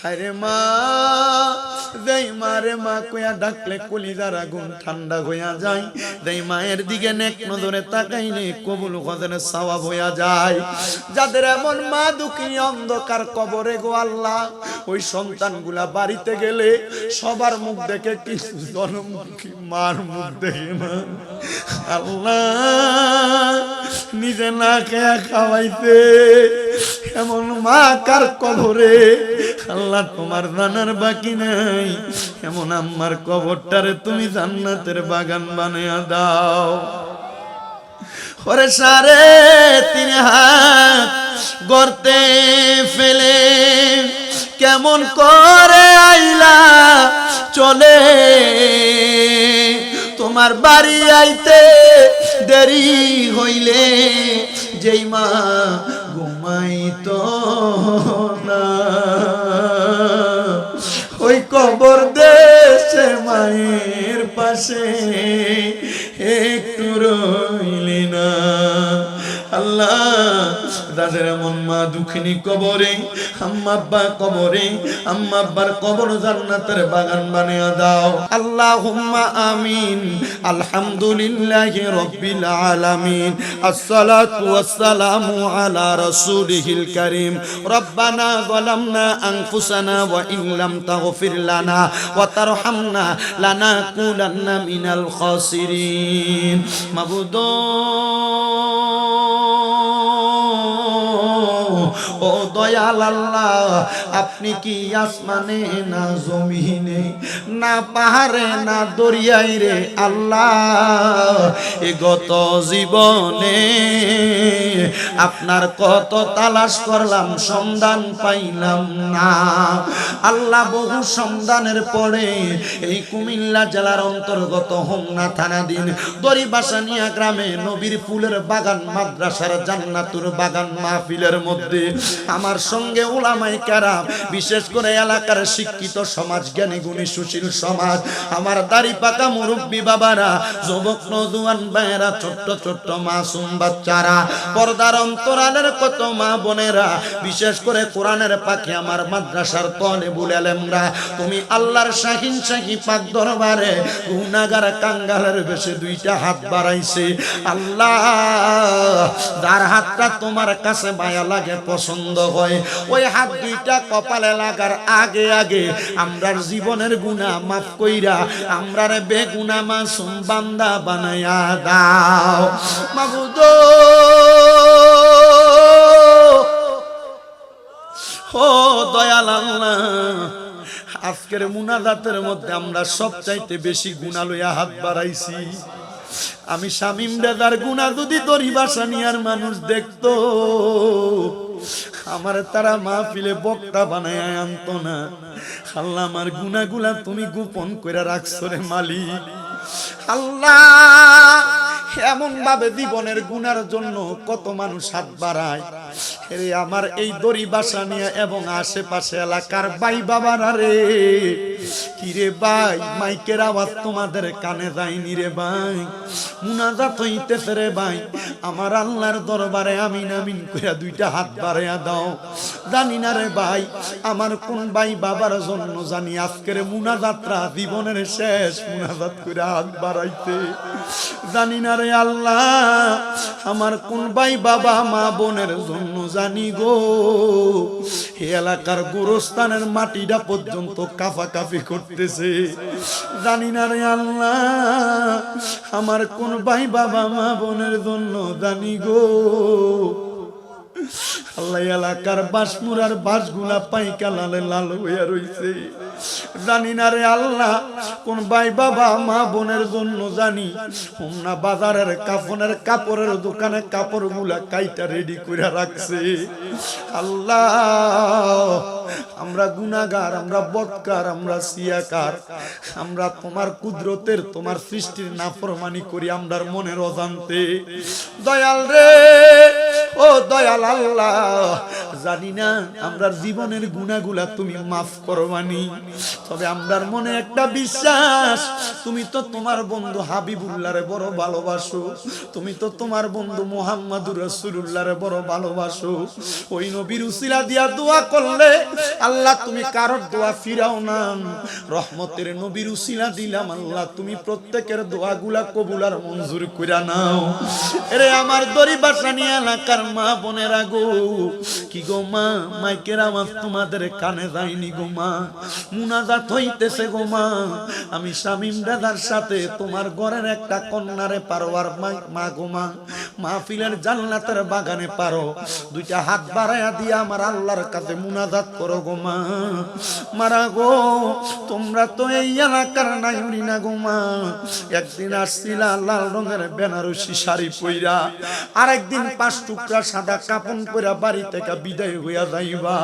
আরে মা দেই মারে মা কইয়া ডাকলে কলিজার আগুন ঠান্ডা হইয়া যায়। দেই মায়ের দিকে নেক নজরে তাকাইলে কবুল কদরের সওয়াব হইয়া যায়। যাদের এমন মা দুঃখী অন্ধকার কবরে গো আল্লাহ, ওই সন্তানগুলা বাড়িতে গেলে সবার মুখ দেখে কিছু জনমুখী মার মুখ দেখে না। আল্লাহ নিজে না খেয়া খাওয়াইতে এমন মা কার কবরে আল্লাহ তোমার জানার বাকি নাই। এমন আম্মার কবরটারে তুমি জান্নাতের বাগান বানিয়ে দাও। ওরে 3.5 হাত গর্তে ফেলে কেমন করে আইলা চলে, তোমার বাড়ি আইতে দেরি হইলে যেই মা ঘুমাইতো না, ওই কবর দেশে মায়ের পাশে একটু রইলি না। আল্লাহ যাদের এমন মা দুঃখিনী কবরে, আম্মা আব্বা কবরে, আম্মা আব্বার কবর জান্নাতের বাগান বানিয়ে দাও। আল্লাহুম্মা আমিন। আলহামদুলিল্লাহি রাব্বিল আলামিন। আসসালাতু ওয়াসসালামু আলা রাসূলিহিল কারীম। রব্বানা যালামনা আনফুসানা ওয়া ইন লাম তাগফির লানা ওয়া তারহামনা লানাকুলান্না মিনাল খাসিরিন। মাবুদ ও দয়াল আল্লাহ, আপনি কি আসমানে না জমিনে না পাহাড়ে না দরিয়ায় রে আল্লাহ, এ গত জীবনে আপনার কত তালাশ করলাম সন্ধান পাইলাম না। আল্লাহ বহু সন্ধানের পরে এই কুমিল্লা জেলার অন্তর্গত হোমনা থানাধীন দড়িবাসানিয়া গ্রামে নবীর ফুলের বাগান মাদ্রাসার জান্নাতুর বাগান মাহফিলের মধ্যে আমার সঙ্গে উলামায়ে কেরাম, বিশেষ করে এলাকার শিক্ষিত সমাজ, জ্ঞানী গুণী সুশীল সমাজ, আমার দাড়ি পাকা মুরব্বী বাবারা, যুবক নওজোয়ান ভাইয়েরা, ছোট্ট ছোট্ট মাসুম বাচ্চারা, পর্দার অন্তরালের কত মা বোনেরা, বিশেষ করে কোরআনের পাখি আমার মাদ্রাসার তালেবুল ইলমরা, তুমি আল্লাহর শাহিন শাহী পাক দরবারে গুনাহগার কাঙ্গালের বেশে 2টা হাত বাড়াইছে। আল্লাহ যার হাতটা তোমার কাছে মায়া লাগে, পছন্দ হয়, ওই হাত 2টা কপালে লাগার আগে আগে আমরার জীবনের গুনাহ মাফ কইরা আমরারে বেগুনাহ মাসুম বান্দা বানায়া দাও। মাবুদ ও দয়াল আল্লাহ, আজকের মুনাজাতের মধ্যে আমরা সবচাইতে বেশি গুনাহ লইয়া হাত বাড়াইছি। আমি শামীম রেজার গুনাহ যদি দড়িবাসানিয়ার মানুষ দেখতো, আমার তারা মাহফিলে বক্তা বানায় আনতো না। আল্লাহ আমার গুনাহগুলা তুমি গোপন করে রাখছো রে মালিক। আল্লাহ এমন ভাবে জীবনের গুনার জন্য কত মানুষ হাত বাড়ায় রে, আমার এই দড়িবাসানিয়া এবং আশেপাশে এলাকার ভাই বাবারা রে, কিরে ভাই মাইকের আওয়াজ তোমাদের কানে যায়নি রে ভাই, মুনাজাত হইতেছে রে ভাই, আমার আল্লাহর দরবারে আমিন আমিন কইরা 2টা হাত বাড়াইয়া দাও। জানি না রে ভাই আমার কোন ভাই বাবার জন্য জানি আজকের মুনাজাতরা জীবনের শেষ মুনাজাত কইরা হাত বাড়াইতে, জানি না রে আল্লাহ আমার কোন ভাই বাবা মা বোনের জন্য জানি গো, এই এলাকার গোরস্থানের মাটিটা পর্যন্ত কাফাকাফি করতেছে, জানি না রে আল্লাহ আমার কোন ভাই বাবা মা বোনের জন্য জানি গো। আল্লাহ এলাকার বাঁশমুড়ার বাঁশগুলা পাইকা লালে লাল হইয়া রইছে, জানি না রে আল্লাহ কোন ভাই বাবা মা বোনের জন্য জানি হোমনা বাজারের কাফনের কাপড়ের দোকানে কাপড়গুলা কাইটা রেডি করে রাখছে। আল্লাহ আমরা গুনাহগার, আমরা বদকার, আমরা সিয়াকার, আমরা তোমার কুদরতের তোমার সৃষ্টির নাফরমানি করি আমরার মনের অজান্তে। দয়াল রে ও দয়াল আল্লাহ, জানি না আমরার জীবনের গুনাহগুলা তুমি মাফ করবানি, তবে আমরার মনে একটা বিশ্বাস, তুমি তো তোমার বন্ধু হাবিবুল্লাহরে বড় ভালোবাসো, তুমি তো তোমার বন্ধু মুহাম্মদুর রাসূলুল্লাহরে বড় ভালোবাসো। ওই নবীর উসিলা দিয়া দোয়া করলে আল্লাহ তুমি কারোর দোয়া ফিরাও না। রহমতের নবীর উসিলা দিলাম আল্লাহ, তুমি প্রত্যেকের দোয়াগুলা কবুল আর মঞ্জুর কইরা নাও। এরে আমার দরিবাসানি এলাকার মা বোনেরা গো, কি গো মা, মাইকের আওয়াজ তোমাদের কানে যায়নি গো মা, মুনাজাত হইতেছে গো মা। আমি শামীম দাদার সাথে তোমার ঘরের একটা কন্যারে পারোয়ার মা গো মা, মাহফিলের জান্নাতের বাগানে পারো, দুইটা হাত বাড়াইয়া দিয়া আমার আল্লাহর কাছে মুনাজাত করো গো মা। মারা গো, তোমরা তো এই এলাকার নাইরি না গো মা। একদিন আসছিলা লাল রঙের বেনারসি শাড়ি পইরা, আরেকদিন 5 টুকরা সাদা কাপন পইরা বাড়ি থেকে বিদায় হইয়া যাইবা।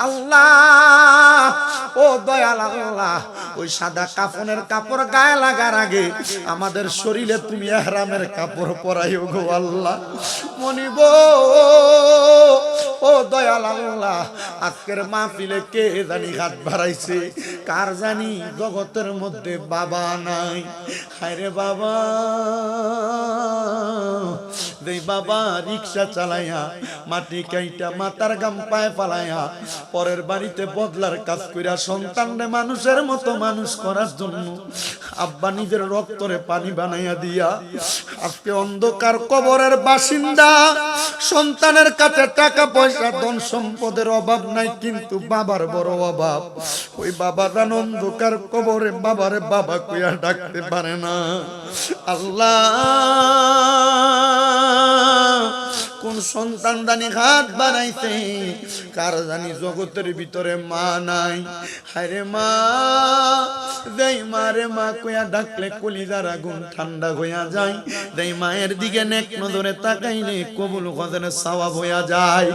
আল্লাহ ও দয়াল আল্লাহ, ওই সাদা কাফনের কাপড় গায়ে লাগার আগে আমাদের শরীরে তুমি ইহরামের কাপড় পরাইও গো আল্লাহ। মনিব ও দয়াল আল্লাহ, আজকের মাহফিলে কে জানি হাত বাড়াইছে, কার জানি জগতের মধ্যে বাবা নাই। হায়রে বাবা, দেই বাবা রিক্সা চালাইয়া মাটি কাইটা মাথার গাম পায়ে ফালাইয়া পরের বাড়িতে বদলার কাজ কইরা সন্তানরে মানুষের মতো মানুষ করার জন্য আব্বা নিজের রক্তরে পানি বানাইয়া দিয়া আজকে অন্ধকার কবরের বাসিন্দা। সন্তানের কাছে টাকা পয়সা ধন সম্পদের অভাব নাই, কিন্তু বাবার বড় অভাব। ওই বাবা জান অন্ধকার কবরে বাবারে বাবা কইয়া ডাকতে পারে না। আল্লাহ, কোন সন্তান জানি হাত বানাইছে, কার জানি জগতের ভিতরে মা নাই। হায়রে মা, দেই মারে মা কইয়া ডাকলে কলিজার আগুন ঠান্ডা হইয়া যায়। দেই মায়ের দিকে নেক নজরে তাকাইলে কবুল গজরে সওয়াব হইয়া যায়।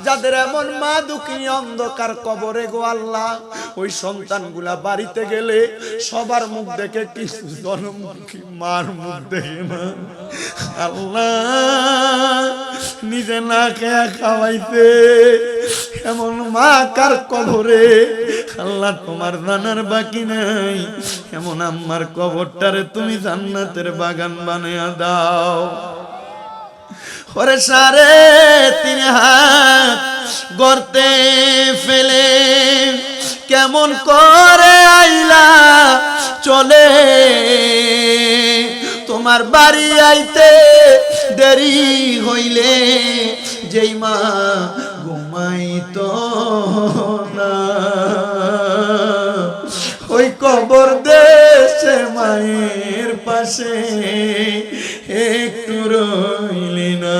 যাদের এমন মা দুঃখী অন্ধকার কবরে গো আল্লাহ, ওই সন্তানগুলা বাড়িতে গেলে সবার মুখ দেখে কিছু জনমুখী মার মুখ দেখে না। আল্লাহ, নিজে না খেয়া খাওয়াইতে এমন মা কার কবরে আল্লাহ তোমার জানার বাকি নাই। এমন আম্মার কবরটারে তুমি জান্নাতের বাগান বানিয়ে দাও। ওরে 3.5 হাত গর্তে ফেলে কেমন করে আইলা চলে, তোমার বাড়ি আইতে দেরি হইলে যেই মা ঘুমাইতো না, ওই কবর দেশে মায়ের পাশে একটু রইলি না।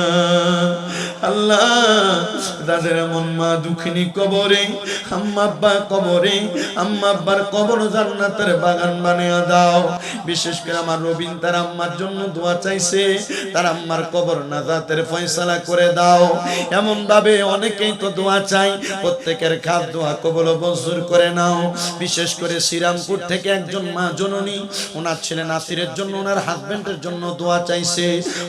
আল্লাহ, যাদের এমন মা দুঃখিনী কবরে, আম্মা আব্বা কবরে, আম্মা আব্বার কবর জান্নাতের বাগান বানিয়ে দাও। বিশেষ করে আমার রবিন তার আম্মার জন্য দোয়া চাইছে, তার আম্মার কবর নাজাতের ফয়সালা করে দাও। এমন ভাবে অনেকেই তো দোয়া চাই, প্রত্যেকের খাস দোয়া কবুল মঞ্জুর করে নাও। বিশেষ করে শ্রীরামপুর থেকে একজন মা জননী, ওনার ছেলে নাসিরের জন্য, ওনার হাজবেন্ডের জন্য দোয়া চাইছে,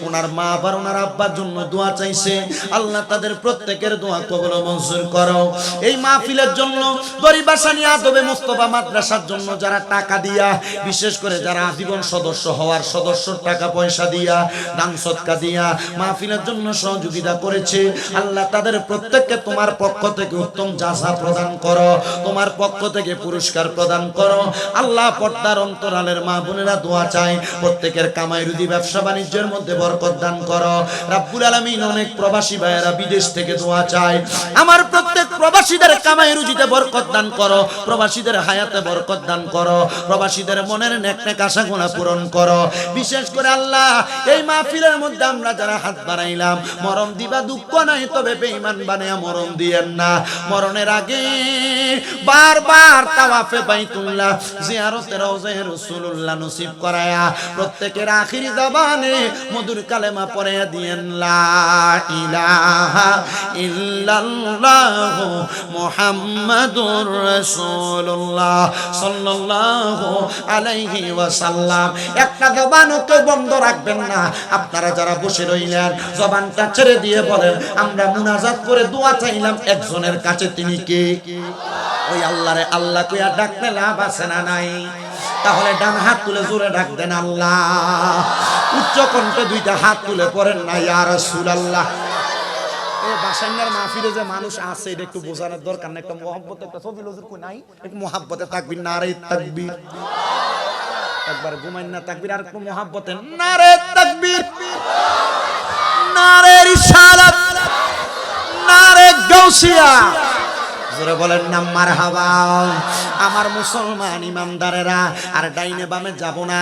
ওনার মা আবার ওনার আব্বার জন্য দোয়া চাইছে। আল্লাহ তাদের প্রত্যেকের দোয়া কবুল মঞ্জুর করো। এই মাহফিলের জন্য দরিবাসানি আদবে মুস্তাফা মাদ্রাসার জন্য যারা টাকা দিয়া, বিশেষ করে যারা আজীবন সদস্য হওয়ার সদস্যর টাকা পয়সা দিয়া, দান সদকা দিয়া মাহফিলের জন্য সহযোগিতা করেছে, আল্লাহ তাদের প্রত্যেককে তোমার পক্ষ থেকে উত্তম জাযা প্রদান করো, তোমার পক্ষ থেকে পুরস্কার প্রদান করো। আল্লাহ, পর্দার অন্তরালের মা বোনেরা দোয়া চায়, প্রত্যেকের কামাই রুজি ব্যবসা বাণিজ্যের মধ্যে বরকত দান করো। রাব্বুল আলামিন, অনেক প্রবাসী ভাইয়েরা বিদেশ থেকে দোয়া চায়, আমার প্রত্যেক প্রবাসীদের কামাই রুজিতে বরকত দান করো, প্রবাসীদের হায়াতে বরকত দান করো, প্রবাসীদের মনের নেক নেক আশাগুলো পূরণ করো। বিশেষ করে আল্লাহ, এই মাহফিলের মধ্যে আমরা যারা হাত বাড়াইলাম, মরণ দিবা দুঃখ নাই, তবে বেঈমান বানায়া মরণ দিয়েন না। মরণের আগে বারবার তাওয়াফে বাইতুল্লাহ, জিয়ারতে রওজায়ে রাসূলুল্লাহ নসিব করায়া প্রত্যেকের আখিরি জবানে মধুর কালেমা পড়ে দিয়েন, লা ইলাহা ইল্লাল্লাহ ইল্লাল্লাহু মুহাম্মাদুর রাসূলুল্লাহ সাল্লাল্লাহু আলাইহি ওয়াসাল্লাম। একটা জবানও তো বন্ধ রাখবেন না। আপনারা যারা বসে রইলেন জবানটা ছেড়ে দিয়ে বলেন আমরা মুনাজাত করে দোয়া চাইলাম একজনের কাছে, তিনি কে? ওই আল্লাহরে আল্লাহ কইয়া ডাকতে লাভ আছে না নাই? তাহলে ডান হাত তুলে জোরে ডাক দেন আল্লাহ, উচ্চ কণ্ঠে দুইটা হাত তুলে পড়েন না ইয়া রাসূলুল্লাহ। এই বাসান্নার মাহফিলে যে মানুষ আছে এটা একটু বোঝানোর দরকার না, একটা মহব্বত, একটা ছবি লজুর কই নাই, একটু মহব্বতে তাকবীর, নারে তাকবীর, একবার ঘুমাইন না তাকবীর, আর একটু মহব্বতে নারে তাকবীর, নারে রিসালাত, নারে গাউসিয়া, জোরে বলেন না মারহাবা। আমার মুসলমান ইমানদারেরা আর ডাইনে বামে যাব না।